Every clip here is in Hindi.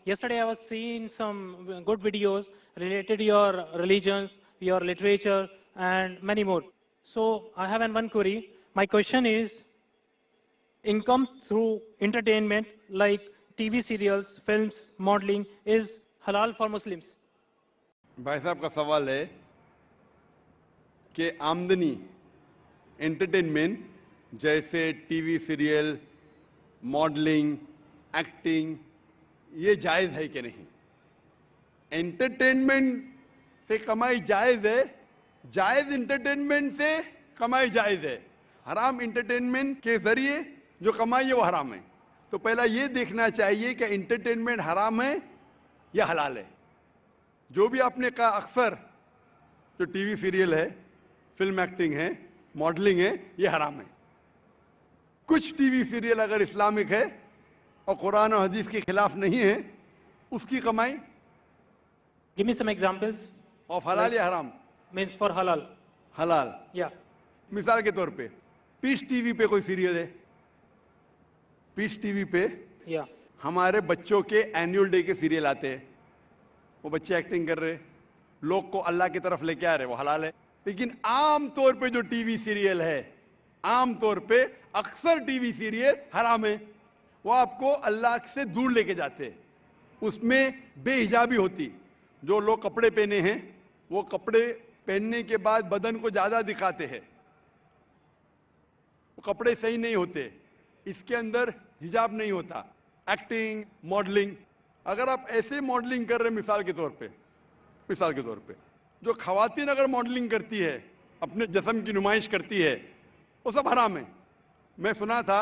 Yesterday I was seeing some good videos related to your religions, your literature, and many more. So I have one query. My question is, income through entertainment like TV serials, films, modeling is halal for Muslims? भाई साहब का सवाल है कि आमदनी एंटरटेनमेंट जैसे टीवी सीरियल, मॉडलिंग, एक्टिंग, ये जायज़ है कि नहीं। एंटरटेनमेंट से कमाई जायज़ है, जायज़ एंटरटेनमेंट से कमाई जायज़ है। हराम एंटरटेनमेंट के जरिए जो कमाई है वो हराम है। तो पहला ये देखना चाहिए कि एंटरटेनमेंट हराम है या हलाल है। जो भी आपने कहा, अक्सर जो टीवी सीरियल है, फिल्म एक्टिंग है, मॉडलिंग है, ये हराम है। कुछ टीवी सीरियल अगर इस्लामिक है और कुरान और हदीस के खिलाफ नहीं है, उसकी कमाई Give me some examples. Of हलाल या हराम? Means for halal. हलाल। Yeah. मिसाल के तौर पे पीस टीवी पे कोई सीरियल है, पीस टीवी पे Yeah. हमारे बच्चों के एनुअल डे के सीरियल आते हैं, वो बच्चे एक्टिंग कर रहे, लोग को अल्लाह की तरफ लेके आ रहे, वो हलाल है। लेकिन आम तौर पे जो टीवी सीरियल है, आम तौर पे अक्सर टीवी सीरियल हराम है। वो आपको अल्लाह से दूर लेके जाते हैं। उसमें बेहिजाबी होती, जो लोग कपड़े पहने हैं वो कपड़े पहनने के बाद बदन को ज्यादा दिखाते हैं, वो कपड़े सही नहीं होते, इसके अंदर हिजाब नहीं होता। एक्टिंग, मॉडलिंग, अगर आप ऐसे मॉडलिंग कर रहे, मिसाल के तौर पे जो खवातीन अगर मॉडलिंग करती है, अपने जिस्म की नुमाइश करती है, वो सब हराम है। मैं सुना था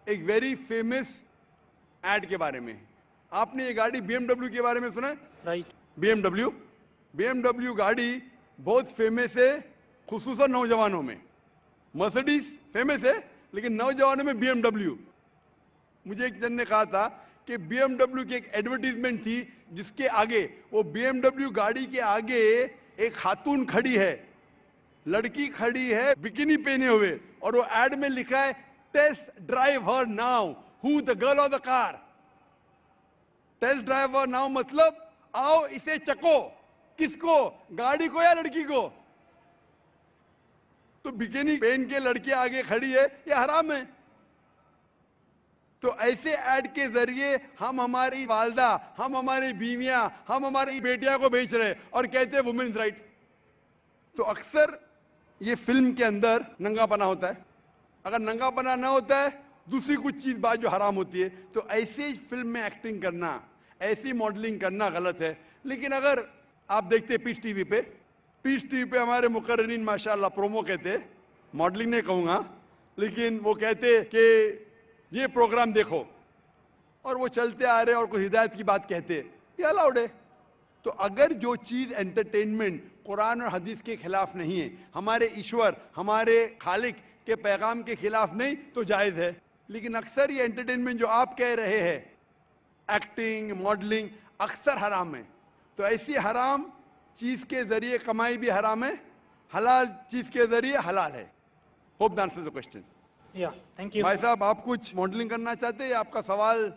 एक वेरी फेमस एड के बारे में। आपने ये गाड़ी BMW के बारे में सुना है? Right. BMW गाड़ी बहुत फेमस है, खुसूसन नौजवानों में। मर्सिडीज फेमस है, लेकिन नौजवानों में BMW। मुझे एक जन ने कहा था कि BMW की एक एडवर्टीजमेंट थी, जिसके आगे, वो BMW गाड़ी के आगे एक खातून खड़ी है, लड़की खड़ी है बिकिनी पहने हुए, और वो एड में लिखा है, test drive her now, who the girl of the car. Test drive her now मतलब आओ इसे चको। किसको? गाड़ी को या लड़की को? तो बिकिनी पहन के लड़की आगे खड़ी है, ये हराम है। तो ऐसे ऐड के जरिए हम हमारी वालदा, हम हमारी बीवियां, हम हमारी बेटियां को बेच रहे और कहते हैं वुमेन्स राइट। तो अक्सर ये फिल्म के अंदर नंगापना होता है। अगर नंगापना ना होता है, दूसरी कुछ चीज बात जो हराम होती है, तो ऐसे फिल्म में एक्टिंग करना, ऐसी मॉडलिंग करना गलत है। लेकिन अगर आप देखते पीस टीवी पे हमारे मुकर्रिरीन माशाल्लाह प्रोमो कहते, मॉडलिंग नहीं कहूंगा, लेकिन वो कहते कि ये प्रोग्राम देखो, और वो चलते आ रहे और कोई हिदायत की बात कहते, ये अलाउड है। तो अगर जो चीज एंटरटेनमेंट कुरान और हदीस के खिलाफ नहीं है, हमारे ईश्वर, हमारे खालिक के पैगाम के खिलाफ नहीं, तो जायज है। लेकिन अक्सर ये एंटरटेनमेंट जो आप कह रहे हैं, एक्टिंग, मॉडलिंग, अक्सर हराम है। तो ऐसी हराम चीज के जरिए कमाई भी हराम है, हलाल चीज के जरिए हलाल है। Hope that answers the question. Yeah. Thank you. भाई साहब, आप कुछ मॉडलिंग करना चाहते हैं? आपका सवाल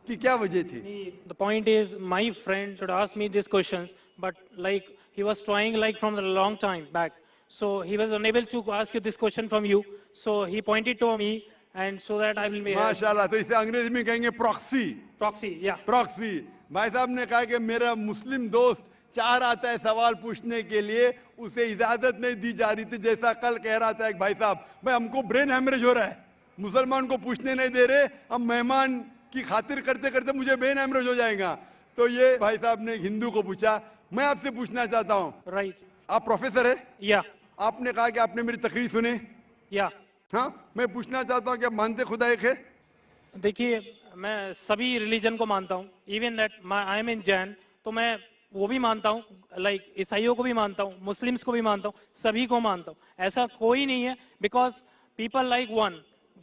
की क्या वजह थी? The point is, my friend should ask me these questions, but like he was trying like from a long time back, so he was unable to ask you this question from you. So he pointed to me, and so that I will be. माशाल्लाह। तो इसे अंग्रेजी में कहेंगे प्रॉक्सी। Proxy, yeah. प्रॉक्सी। भाई साहब ने कहा कि मेरा मुस्लिम दोस्त चाह रहा था सवाल पूछने के लिए, उसे इजाजत नहीं दी जा रही थी। जैसा कल कह रहा था एक भाई साहब, भाई हमको ब्रेन हैमरेज हो रहा है, मुसलमान को पूछने नहीं दे रहे, हम मेहमान की खातिर करते करते मुझे ब्रेन हैमरेज हो जाएगा। तो ये भाई साहब ने हिंदू को पूछा। मैं आपसे पूछना चाहता हूँ, Right. आप प्रोफेसर है? Yeah. आपने कहा कि आपने मेरी तकरीर सुनी। Yeah. हाँ, मैं पूछना चाहता हूँ कि आप मानते खुदा एक है? देखिए, मैं सभी रिलीजन को मानता हूँ, इवन दैट आई एम इन जैन, तो मैं वो भी मानता हूँ, लाइक ईसाइयों को भी मानता हूँ, मुस्लिम्स को भी मानता हूँ, सभी को मानता हूँ। ऐसा कोई नहीं है, because people like one,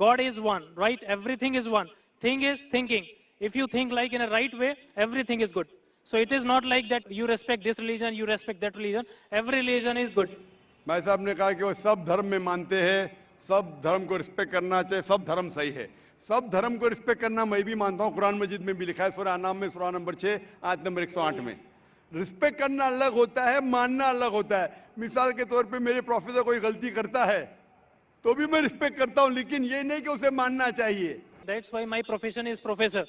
God is one, right? Everything is one, thing is thinking. If you think like in a right way, everything is good. So it is not like that you respect this religion, you respect that religion, every religion is good. भाई साहब ने कहा कि वो सब धर्म में मानते हैं, सब धर्म को रिस्पेक्ट करना चाहिए, सब धर्म सही है। सब धर्म को रिस्पेक्ट करना मैं भी मानता हूं, कुरान मजीद में भी लिखा है सूरह अनाम में सूरह नंबर 6 आयत नंबर 108 में। रिस्पेक्ट करना अलग होता है, मानना अलग होता है। मिसाल के तौर पे मेरे प्रोफेसर कोई गलती करता है तो भी मैं रिस्पेक्ट करता हूं, लेकिन ये नहीं कि उसे मानना चाहिए। That's why my profession is professor.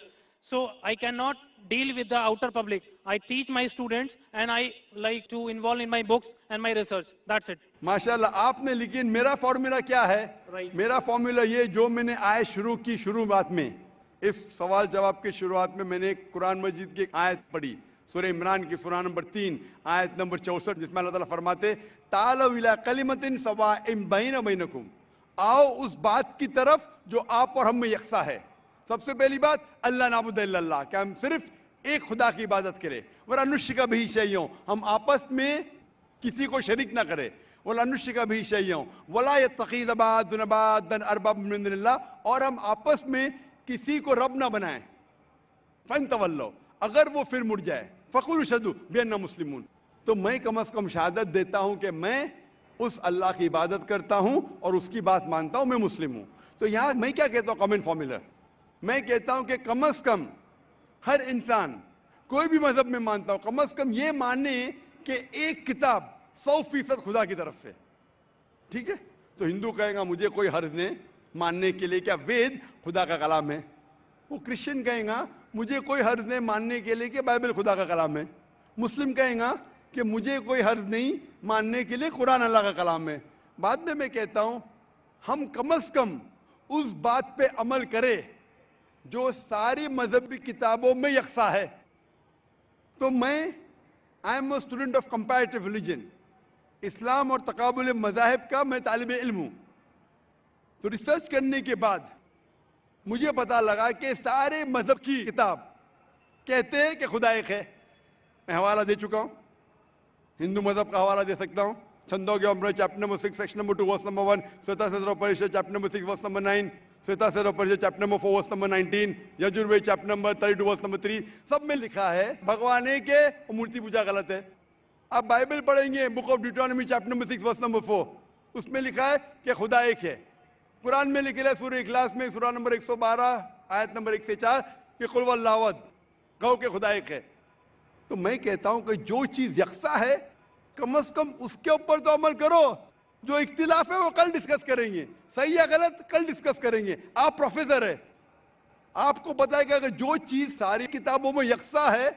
So I cannot deal with the outer public. I teach my students and I like to involve in my books and my research. That's it. माशाल्लाह आपने, लेकिन मेरा फॉर्मूला क्या है? Right. मेरा फॉर्मूला ये जो मैंने आयत शुरू की, शुरुआत में इस सवाल जवाब के शुरुआत में मैंने कुरान मजीद की एक आयत पढ़ी, सूरह इमरान की सूरह नंबर 3 आयत नंबर 64, जिसमें अल्लाह ताला फरमाते तालव इला कलिमतिन सवाइम बैना बैनकुम, आओ उस बात की तरफ जो आप और हम में यकसा है। सबसे पहली बात अल्लाह नाबुद इल्लल्लाह, कि हम सिर्फ एक खुदा की इबादत करें। वला नुश्रिका बिही शैय्यन, हम आपस में किसी को शरीक ना करें। वला नुश्रिका बिही शैय्यन वला यत्तखिज़ बादुना बादन अरबाब मिन दुनिल्लाह, और हम आपस में किसी को रब ना बनाएं। फन्तवल्लो, अगर वो फिर मुड़ जाए, फ़कुलू शहदू बिअन्ना मुस्लिमून, तो मैं कम से कम शहादत देता हूं कि मैं उस अल्लाह की इबादत करता हूं और उसकी बात मानता हूं, मैं मुस्लिम हूं। तो यहां मैं क्या कहता हूं, कॉमन फॉर्मूला, मैं कहता हूं कि कम से कम हर इंसान, कोई भी मजहब में मानता हूं, कम से कम ये माने कि एक किताब 100% खुदा की तरफ से, ठीक है। तो हिंदू कहेगा मुझे कोई हर्ज नहीं मानने के लिए क्या वेद खुदा का कलाम है। वो क्रिश्चियन कहेगा मुझे कोई हर्ज नहीं मानने के लिए कि बाइबल खुदा का कलाम है। मुस्लिम कहेगा कि मुझे कोई हर्ज नहीं मानने के लिए कुरान अल्लाह का कलाम है। बाद में मैं कहता हूं हम कम से कम उस बात पे अमल करें जो सारी मजहबी किताबों में यकसा है। तो मैं I am a student of comparative religion, इस्लाम और तकाबुल मज़ाहिब का मैं तालिब इल्म हूं। तो रिसर्च करने के बाद मुझे पता लगा कि सारे मजहब की किताब कहते हैं कि खुदा एक है। मैं हवाला दे चुका हूं, हिंदू मजहब का हवाला दे सकता हूं, छंदोग्य अमृत chapter number 6 section number 2 verse number 1, श्वेता सदर परिषद चैप्टर नंबर 6 वर्स नंबर 9, श्वेता सदर परिषद chapter number 4 verse number 19, Yajurveda chapter number 32 verse number 3, सब में लिखा है भगवान एक है और मूर्ति पूजा गलत है। आप बाइबल पढ़ेंगे book of Deuteronomy chapter number 6 verse number 4, उसमें लिखा है कि खुदा एक है। कुरान में लिखा है सूरह इखलास में सूरह नंबर 112 आयत नंबर 1 से 4 कि कुल वल्लाहु अहद, कहो कि खुदा एक है। तो मैं कहता हूं कि जो चीज यकसा है कम से कम उसके ऊपर तो अमल करो। जो इख्तिलाफ है वो कल डिस्कस करेंगे, सही या गलत कल डिस्कस करेंगे। आप प्रोफेसर है, आपको पता है कि अगर जो चीज सारी किताबों में यकसा है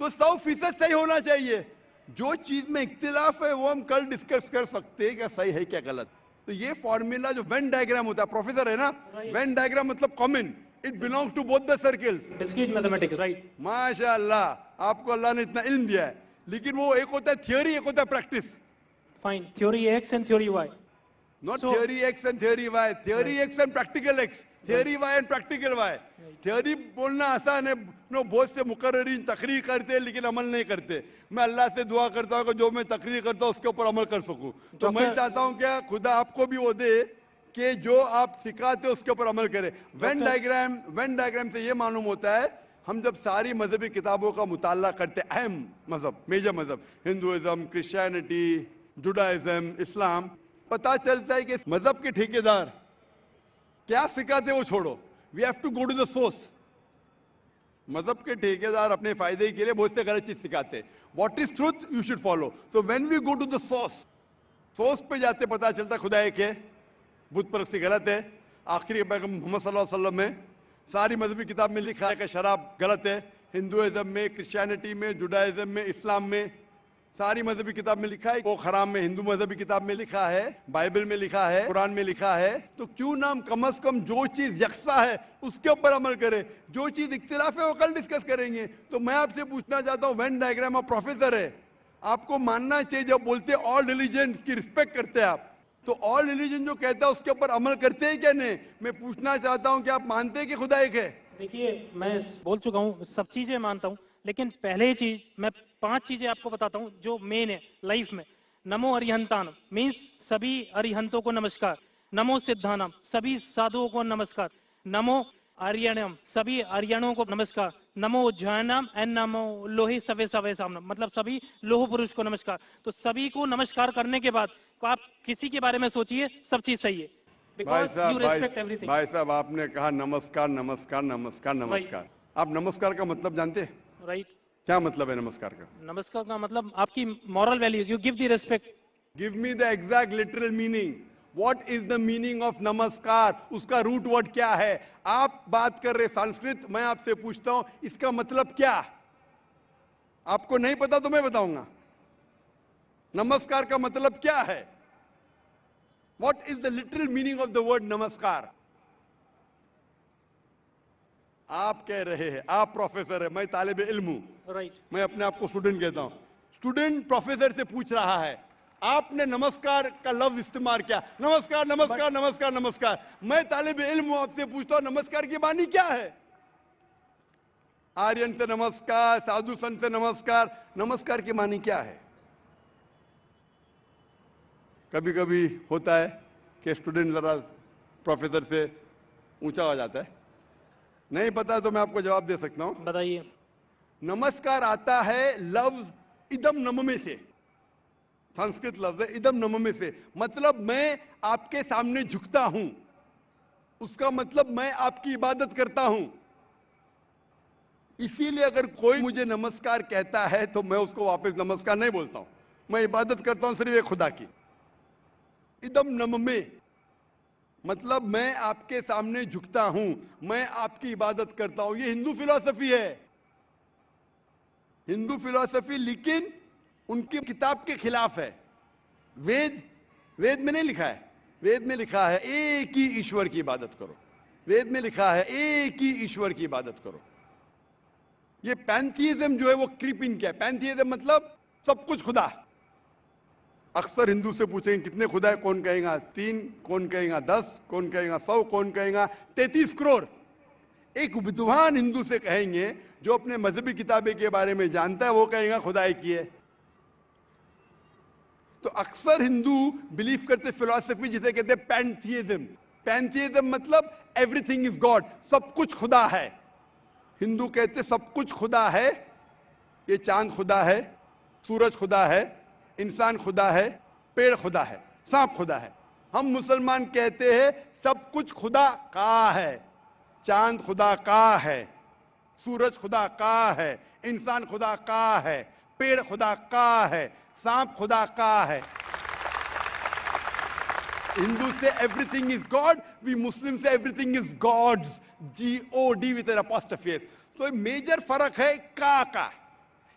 तो 100% सही होना चाहिए। जो चीज में इख्तिलाफ है वो हम कल डिस्कस कर सकते हैं क्या सही है क्या गलत। तो ये फॉर्मूला जो वेन डायग्राम होता है, प्रोफेसर है ना, वेन डायग्राम मतलब common, it belongs to both the circles. Discrete mathematics, right? माशाअल्लाह आपको अल्लाह ने इतना इल्म दिया है, लेकिन वो एक होता है थियोरी, एक होता है practice. Fine. Theory X and theory Y. Not So- theory X and theory Y, theory X and practical X, theory Y and practical Y. Theory बोलना आसान है, नो बहुत से मुकर्रिरीन तकरीर करते हैं लेकिन अमल नहीं करते। मैं अल्लाह से दुआ करता हूँ कि जो मैं तकरीर करता हूँ उसके ऊपर अमल कर सकूं। तो मैं चाहता हूँ क्या खुदा आपको भी वो दे कि जो आप सिखाते हो उसके ऊपर अमल करें। वेन डायग्राम से ये मालूम होता है हम जब सारी मजहबी किताबों का मुताला करते, अहम मजहब, मेजर मजहब, हिंदुइज्म, क्रिश्चियनिटी, जुडाइज्म, इस्लाम, पता चलता है कि मजहब के ठेकेदार क्या सिखाते वो छोड़ो, we have to go to the source. मजहब के ठेकेदार अपने फायदे के लिए बहुत से गलत चीज सिखाते हैं। What is truth you should follow. So when we go to the source पे जाते पता चलता खुदा एक है, बुत परस्ती गलत है। आखिरी पैगंबर मोहम्मद सल्लल्लाहु अलैहि वसल्लम में सारी मजहबी किताब में लिखा है कि शराब गलत है। हिंदुइज्म में, क्रिश्चियनिटी में, जुडाइज्म में, इस्लाम में, सारी मजहबी किताब में लिखा है। वो हराम में हिंदू मजहबी किताब में लिखा है, बाइबल में लिखा है, कुरान में लिखा है। तो क्यों ना हम कम से कम जो चीज यकसा है उसके ऊपर अमल करें, जो चीज इख्तिलाफ है वो कल डिस्कस करेंगे। तो मैं आपसे पूछना चाहता हूँ, वेन डायग्राम आप प्रोफेसर है, आपको मानना चाहिए जब बोलते हैं ऑल रिलीजन की रिस्पेक्ट करते हैं आप, तो ऑल रिलीजन जो कहता है उसके ऊपर अमल करते हैं क्या नहीं। मैं पूछना चाहता हूँ कि आप मानते हैं कि खुदा एक है। देखिए मैं बोल चुका हूँ, सब चीजें मानता हूँ, लेकिन पहले चीज मैं 5 चीजें आपको बताता हूँ जो मेन है लाइफ में। नमो अरिहंतानम मीन्स सभी अरिहंतों को नमस्कार। नमो सिद्धानम सभी साधुओं को नमस्कार। नमो आर्यणम सभी आर्यणों को नमस्कार। नमो उज्जैनम एंड नमो लोहे सवे सवे सामनम मतलब सभी लोह पुरुष को नमस्कार। तो सभी को नमस्कार करने के बाद को आप किसी के बारे में सोचिए, सब चीज सही है। because you respect everything. भाई साहब, आपने कहा नमस्कार नमस्कार नमस्कार नमस्कार। आप नमस्कार का मतलब जानते हैं? Right? क्या मतलब है नमस्कार का? नमस्कार का मतलब आपकी moral values. You give the respect. Give me the exact literal meaning. What is the meaning of नमस्कार? उसका रूट वर्ड क्या है? आप बात कर रहे संस्कृत, मैं आपसे पूछता हूं इसका मतलब क्या? आपको नहीं पता तो मैं बताऊंगा। नमस्कार का मतलब क्या है? What is the literal meaning of the word नमस्कार? आप कह रहे हैं, आप प्रोफेसर है, मैं तालिब इल्म हूं। Right. मैं अपने आप को स्टूडेंट कहता हूं। स्टूडेंट प्रोफेसर से पूछ रहा है, आपने नमस्कार का लफ्ज इस्तेमाल किया, नमस्कार नमस्कार नमस्कार नमस्कार। मैं तालिब इल्म हूं, आपसे पूछता हूं नमस्कार की मानी क्या है? आर्यन से नमस्कार, साधु संत से नमस्कार, नमस्कार की मानी क्या है? कभी कभी होता है कि स्टूडेंट जरा प्रोफेसर से ऊंचा हो जाता है, नहीं पता तो मैं आपको जवाब दे सकता हूं। बताइए। नमस्कार आता है लफ्ज इदम नममे से, संस्कृत लफ्ज है इदम नममे से, मतलब मैं आपके सामने झुकता हूं। उसका मतलब मैं आपकी इबादत करता हूं। इसीलिए अगर कोई मुझे नमस्कार कहता है तो मैं उसको वापस नमस्कार नहीं बोलता हूं, मैं इबादत करता हूं सिर्फ एक खुदा की। इदम नममे मतलब मैं आपके सामने झुकता हूं, मैं आपकी इबादत करता हूं। ये हिंदू फिलॉसफी है, हिंदू फिलॉसफी, लेकिन उनकी किताब के खिलाफ है। वेद में नहीं लिखा है, वेद में लिखा है एक ही ईश्वर की इबादत करो। वेद में लिखा है एक ही ईश्वर की इबादत करो। ये पैंथीइज्म जो है वो क्रीप इन किया। पैंथीइज्म मतलब सब कुछ खुदा। अक्सर हिंदू से पूछेंगे कितने खुदा है, कौन कहेगा 3, कौन कहेगा 10, कौन कहेगा 100, कौन कहेगा 33 करोड़। एक विद्वान हिंदू से कहेंगे जो अपने मजहबी किताबें के बारे में जानता है, वो कहेगा खुदा एक ही है। तो अक्सर हिंदू बिलीव करते फिलॉसफी जिसे कहते हैं पैंथीइज्म। पैंथीइज्म मतलब एवरीथिंग इज गॉड, सब कुछ खुदा है। हिंदू कहते सब कुछ खुदा है। ये चांद खुदा है, सूरज खुदा है, इंसान खुदा है, पेड़ खुदा है, सांप खुदा है। हम मुसलमान कहते हैं सब कुछ खुदा का है। चांद खुदा का है, सूरज खुदा का है, इंसान खुदा का है, पेड़ खुदा का है, सांप खुदा का है। हिंदू से everything is God, we Muslim से everything is God's, GOD with an apostrophe S. तो मेजर फर्क है का।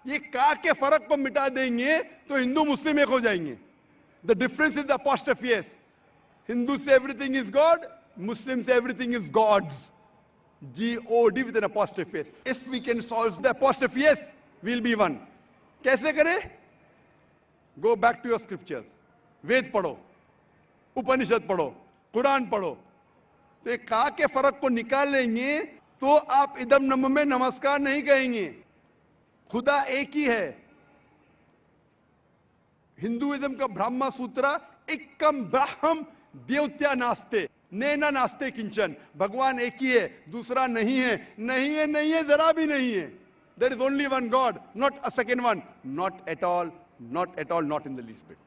ये का के फर्क को मिटा देंगे तो हिंदू मुस्लिम एक हो जाएंगे। The difference is the apostrophe S. Hindu से एवरीथिंग इज गॉड, मुस्लिम से everything is God's, GOD with an apostrophe S. If we can solve the apostrophe S, we'll be one. कैसे करें? Go back to your scriptures. वेद पढ़ो, उपनिषद पढ़ो, कुरान पढ़ो। तो एक का के फर्क को निकाल लेंगे तो आप इदम नम में नमस्कार नहीं कहेंगे। खुदा एक ही है। हिंदुइज्म का ब्रह्मा सूत्र एकम ब्रह्म देवत्या नास्ते नैना नास्ते किंचन। भगवान एक ही है, दूसरा नहीं है, नहीं है, नहीं है, जरा भी नहीं है। There is only one God, not a second one, not at all, not at all, not in the least bit.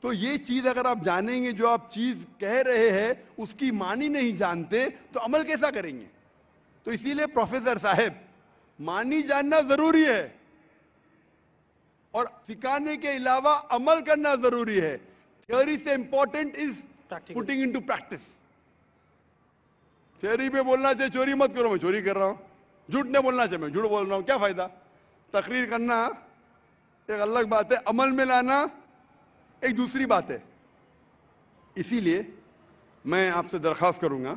तो ये चीज अगर आप जानेंगे, जो आप चीज कह रहे हैं उसकी मानी नहीं जानते तो अमल कैसा करेंगे? तो इसीलिए प्रोफेसर साहब, मानी जानना जरूरी है और सिखाने के अलावा अमल करना जरूरी है। थ्योरी से important is putting into practice. Theory पे बोलना चाहिए चोरी मत करो, मैं चोरी कर रहा हूं। झूठ नहीं बोलना चाहिए, मैं झूठ बोल रहा हूं, क्या फायदा? तकरीर करना एक अलग बात है, अमल में लाना एक दूसरी बात है। इसीलिए मैं आपसे दरख्वास्त करूंगा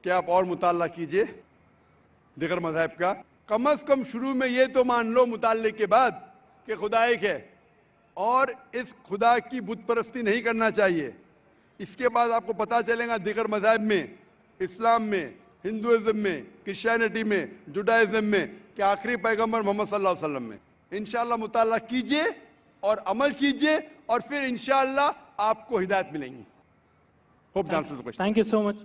कि आप और मुताला कीजिए दिगर मज़हब का। कम से कम शुरू में ये तो मान लो मुताले के बाद कि खुदा एक है और इस खुदा की बुत परस्ती नहीं करना चाहिए। इसके बाद आपको पता चलेगा दिगर मज़हब में, इस्लाम में, हिंदुइज्म में, क्रिश्चियनिटी में, जुडाइज्म में कि आखिरी पैगंबर मोहम्मद सल्लल्लाहु अलैहि वसल्लम में। इंशाअल्लाह मुताला कीजिए और अमल कीजिए और फिर इंशाअल्लाह आपको हिदायत मिलेंगी। Hope the answers the question. Thank you so much.